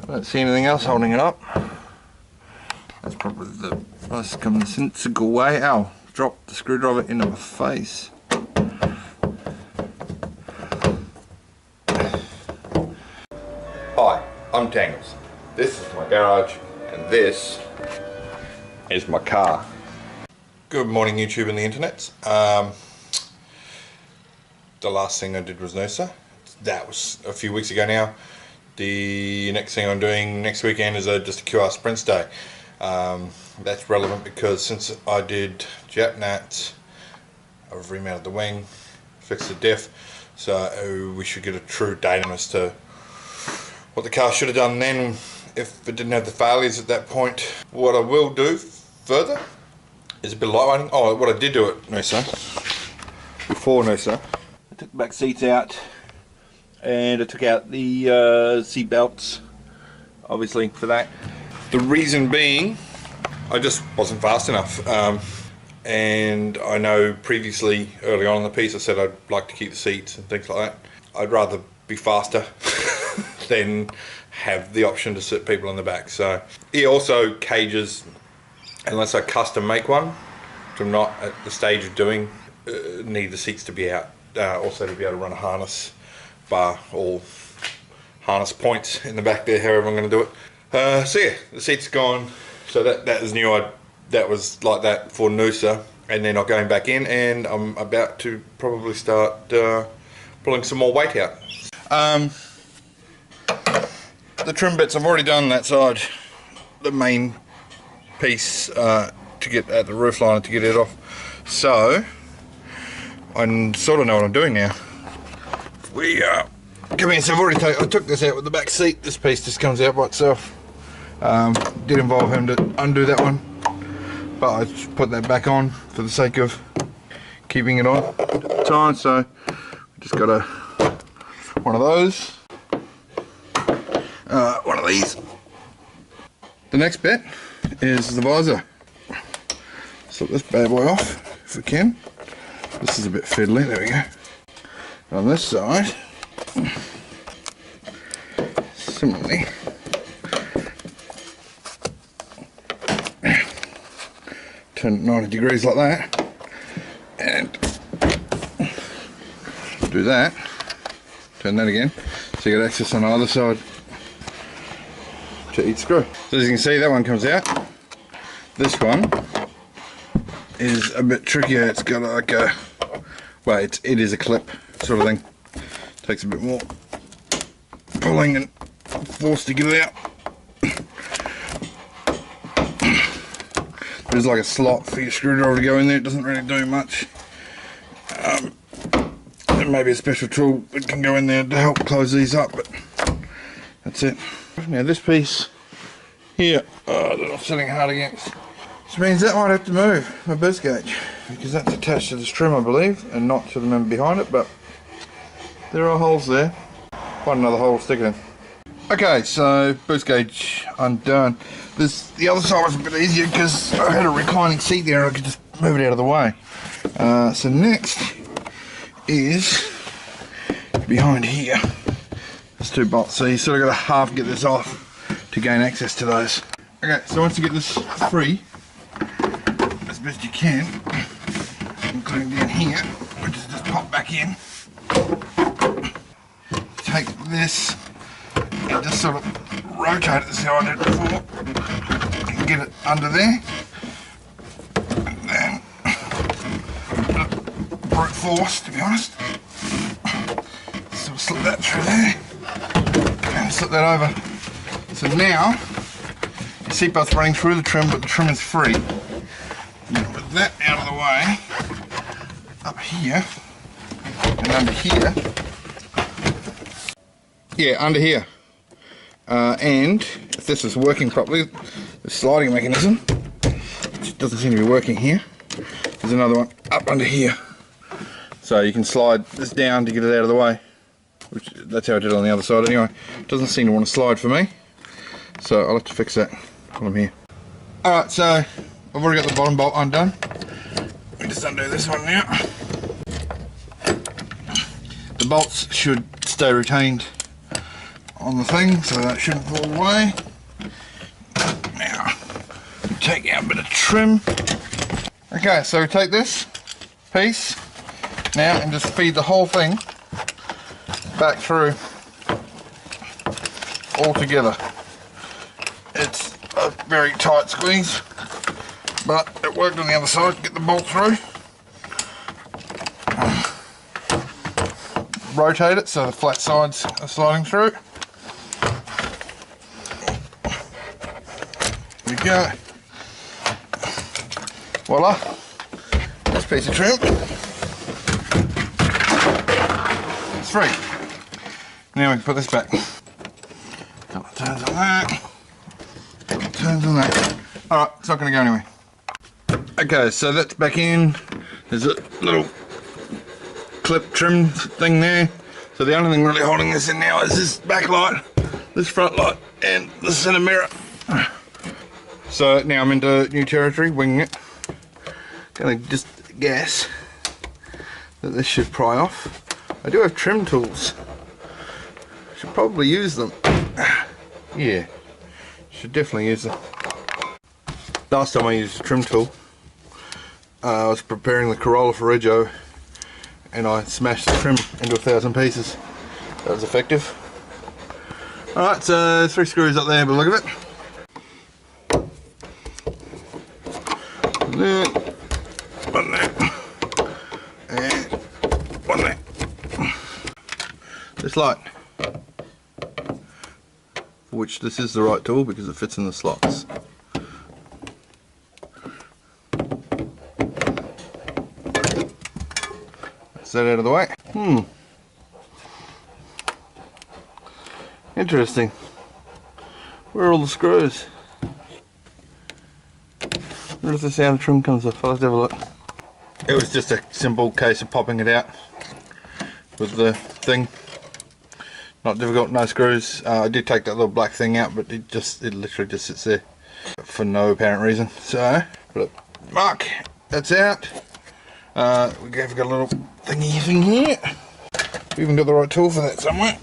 I don't see anything else holding it up. That's probably the most commonsensical way. Ow, dropped the screwdriver into my face. Hi, I'm Tangles. This is my garage and this is my car. Good morning YouTube and the internet. The last thing I did was Noosa. That was a few weeks ago now. The next thing I'm doing next weekend is just a QR Sprints Day. That's relevant because since I did Jap Nats, I've remounted the wing, fixed the diff, so we should get a true datum as to what the car should have done then if it didn't have the failures at that point. What I will do further is a bit of lightweighting. Oh, what I did do at Noosa, before Noosa, I took the back seats out and I took out the seat belts, obviously, for that. The reason being, I just wasn't fast enough. And I know previously, early on in the piece, I said I'd like to keep the seats and things like that. I'd rather be faster than have the option to sit people in the back. So, yeah, also cages, unless I custom make one, which I'm not at the stage of doing, need the seats to be out. Also to be able to run a harness bar or harness points in the back there, however I'm going to do it. So yeah, the seats gone. So that is new. That was like that for Noosa, and then I'm going back in, and I'm about to probably start pulling some more weight out. The trim bits I've already done that side, the main piece to get at the roof liner to get it off. So I sort of know what I'm doing now. We come in. So I took this out with the back seat. This piece just comes out by itself. Did involve him to undo that one, but I just put that back on for the sake of keeping it on at the time. So we just got one of those, one of these. The next bit is the visor. Slip this bad boy off if we can. This is a bit fiddly. There we go. On this side, similarly, turn it 90 degrees like that, and do that. Turn that again, so you get access on the other side to each screw. So as you can see, that one comes out. This one is a bit trickier. It's got like a, well, it is a clip sort of thing. Takes a bit more pulling and force to get it out. There's like a slot for your screwdriver to go in there. It doesn't really do much. There may be a special tool that can go in there to help close these up, but that's it. Now this piece here, that I'm sitting hard against, which means that might have to move, my boost gauge, because that's attached to this trim, I believe, and not to the member behind it, but there are holes there. Find another hole to stick it in. Okay, so boost gauge undone. The other side was a bit easier because I had a reclining seat there and I could just move it out of the way. So next is behind here. There's two bolts, so you sort of got to half get this off to gain access to those. Okay, so once you get this free, as best you can, including down here, which is just pop back in. Take this and just sort of rotate it, see how I did before, and get it under there, and then brute force, to be honest, sort of slip that through there, and slip that over. So now, your seatbelt's running through the trim, but the trim is free. And with that out of the way, up here, and under here, yeah, under here. And if this is working properly, the sliding mechanism, which doesn't seem to be working here, there's another one up under here. So you can slide this down to get it out of the way, which that's how I did it on the other side anyway. It doesn't seem to want to slide for me, so I'll have to fix that while I'm here. Alright, so I've already got the bottom bolt undone. Let me just undo this one now. The bolts should stay retained on the thing, so that shouldn't fall away. Now, we take out a bit of trim. Okay, so we take this piece now and just feed the whole thing back through all together. It's a very tight squeeze, but it worked on the other side to get the bolt through. Rotate it so the flat sides are sliding through. There we go. Voila, this piece of trim. It's free. Now we can put this back. Couple of turns on that. Couple of turns on that. Alright, it's not going to go anywhere. Okay, so that's back in. There's a little clip trim thing there. So the only thing really holding this in now is this back light, this front light, and the center mirror. So now I'm into new territory, winging it. Gonna just guess that this should pry off. I do have trim tools. Should probably use them. Yeah, should definitely use them. Last time I used a trim tool, I was preparing the Corolla for Rego, and I smashed the trim into 1,000 pieces. That was effective. Alright, so 3 screws up there, but look at it. There, one there, and one there. This light, for which this is the right tool because it fits in the slots. That's that out of the way. Interesting. Where are all the screws? Where does the sound trim comes off? Let's have a look. It was just a simple case of popping it out with the thing. Not difficult, no screws. I did take that little black thing out, but it literally just sits there for no apparent reason. So, look, mark, that's out. We've got a little thingy thing here. We even got the right tool for that somewhere.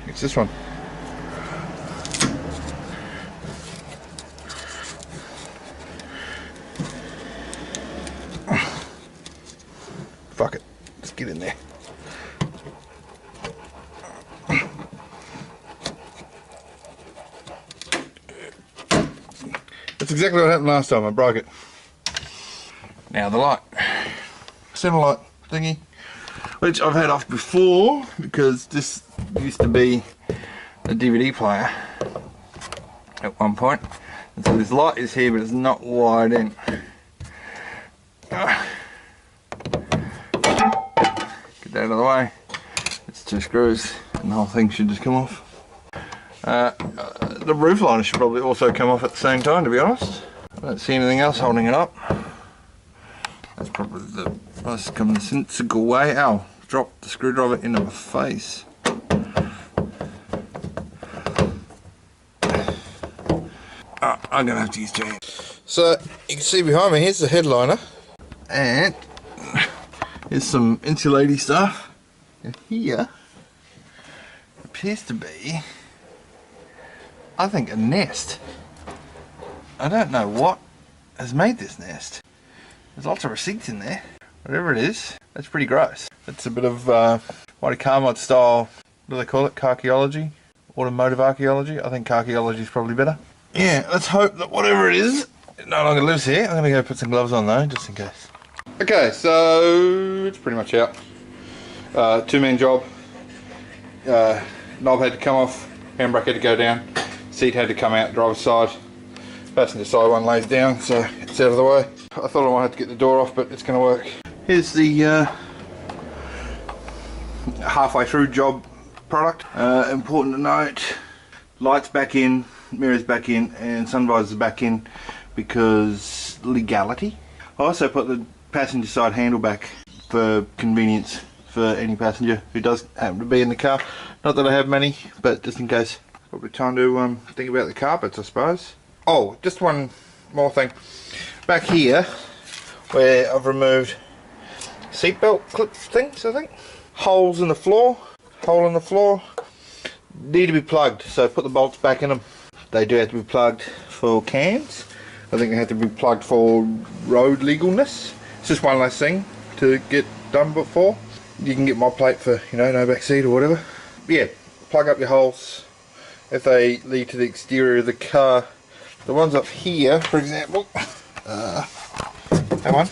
It's this one. Fuck it, let's get in there. That's exactly what happened last time, I broke it. Now the light. Center light thingy, which I've had off before because this used to be a DVD player at one point. And so this light is here, but it's not wired in. Get that out of the way. It's 2 screws and the whole thing should just come off. The roof liner should probably also come off at the same time, to be honest. I don't see anything else holding it up. That's probably the most commonsensical way. Ow, dropped the screwdriver into my face. I'm gonna have to use 2 hands. So you can see behind me, here's the headliner. And here's some insulating stuff. And here appears to be, I think, a nest. I don't know what has made this nest. There's lots of receipts in there. Whatever it is, that's pretty gross. It's a bit of Whitey Carmod style, what do they call it? Archaeology? Automotive archaeology? I think archaeology is probably better. Yeah, let's hope that whatever it is, it no longer lives here. I'm going to go put some gloves on though, just in case. Okay, so it's pretty much out. 2-man job. Knob had to come off, handbrake had to go down, seat had to come out, driver's side. Passenger side one lays down, so it's out of the way. I thought I might have to get the door off, but it's going to work. Here's the halfway through job product. Important to note, lights back in, mirrors back in, and sun visors back in because legality. I also put the passenger side handle back for convenience for any passenger who does happen to be in the car. Not that I have many, but just in case. Probably time to think about the carpets, I suppose. Oh, just one more thing. Back here, where I've removed seatbelt clip things, I think. Holes in the floor, hole in the floor. need to be plugged, so put the bolts back in them. They do have to be plugged for cams. I think they have to be plugged for road legalness. It's just one less thing to get done before. You can get my plate for, you know, no back seat or whatever. But yeah, plug up your holes if they lead to the exterior of the car. The ones up here, for example, that one,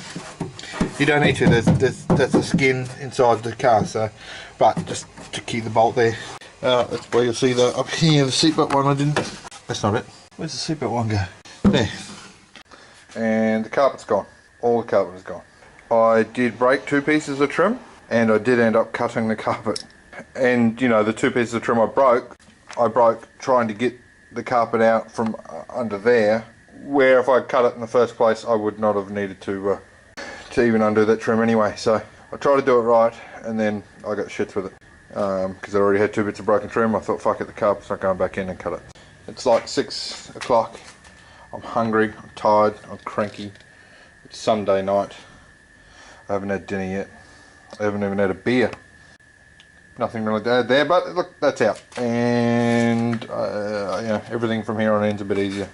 you don't need to. There's a skin inside the car, so, but just to keep the bolt there. That's where you'll see the up here, the seatbelt one. I didn't. That's not it. Where's the seatbelt one go? There. And the carpet's gone. All the carpet is gone. I did break 2 pieces of trim, and I did end up cutting the carpet. And you know, the 2 pieces of trim I broke trying to get the carpet out from under there, where if I cut it in the first place I would not have needed to even undo that trim anyway. So I tried to do it right, and then I got shits with it because I already had 2 bits of broken trim. I thought, fuck it, the carpet's not going back in, and cut it. It's like 6 o'clock. I'm hungry, I'm tired, I'm cranky. It's Sunday night. I haven't had dinner yet. I haven't even had a beer. Nothing really to add there, but look, that's out. And yeah, everything from here on in's a bit easier.